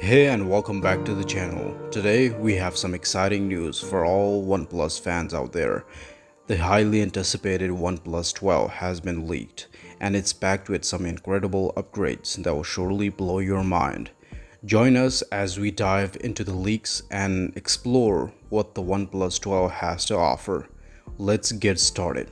Hey and welcome back to the channel. Today we have some exciting news for all OnePlus fans out there. The highly anticipated OnePlus 12 has been leaked and it's packed with some incredible upgrades that will surely blow your mind. Join us as we dive into the leaks and explore what the OnePlus 12 has to offer. Let's get started.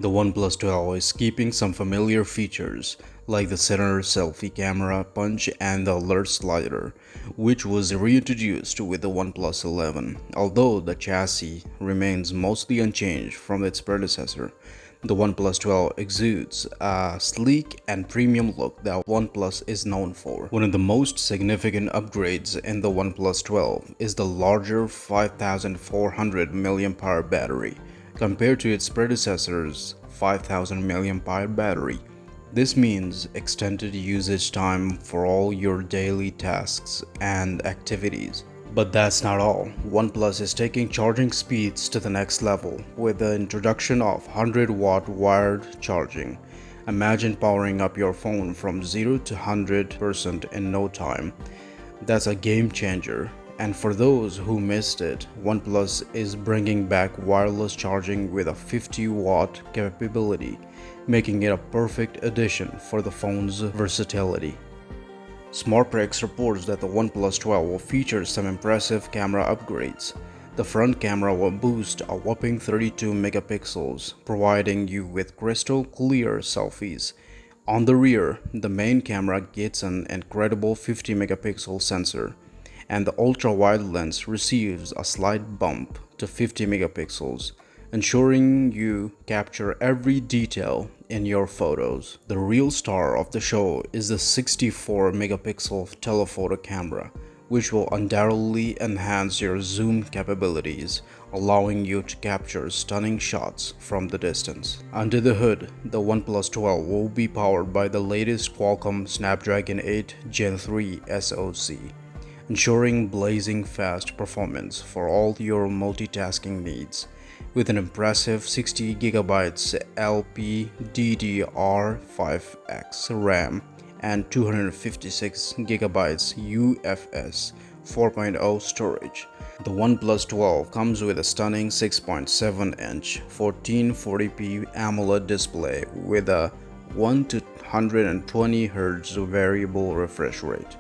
The OnePlus 12 is keeping some familiar features like the center selfie camera punch and the alert slider, which was reintroduced with the OnePlus 11. Although the chassis remains mostly unchanged from its predecessor, the OnePlus 12 exudes a sleek and premium look that OnePlus is known for. One of the most significant upgrades in the OnePlus 12 is the larger 5400 mAh battery compared to its predecessor's 5000 mAh battery. This means extended usage time for all your daily tasks and activities. But that's not all. OnePlus is taking charging speeds to the next level with the introduction of 100-watt wired charging. Imagine powering up your phone from 0 to 100% in no time. That's a game changer. And for those who missed it, OnePlus is bringing back wireless charging with a 50-watt capability, making it a perfect addition for the phone's versatility. SmartPrex reports that the OnePlus 12 will feature some impressive camera upgrades. The front camera will boost a whopping 32 megapixels, providing you with crystal clear selfies. On the rear, the main camera gets an incredible 50 megapixel sensor, and the ultra-wide lens receives a slight bump to 50 megapixels, ensuring you capture every detail in your photos. The real star of the show is the 64 megapixel telephoto camera, which will undoubtedly enhance your zoom capabilities, allowing you to capture stunning shots from the distance. Under the hood, the OnePlus 12 will be powered by the latest Qualcomm Snapdragon 8 Gen 3 SoC, ensuring blazing fast performance for all your multitasking needs. With an impressive 60GB LPDDR5X RAM and 256GB UFS 4.0 storage, the OnePlus 12 comes with a stunning 6.7-inch 1440p AMOLED display with a 1 to 120 Hz variable refresh rate.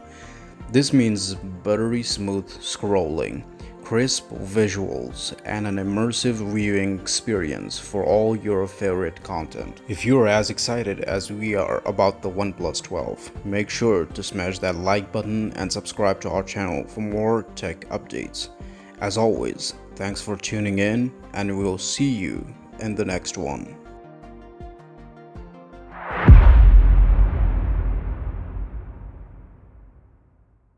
This means buttery smooth scrolling, crisp visuals, and an immersive viewing experience for all your favorite content. If you're as excited as we are about the OnePlus 12, make sure to smash that like button and subscribe to our channel for more tech updates. As always, thanks for tuning in, and we'll see you in the next one.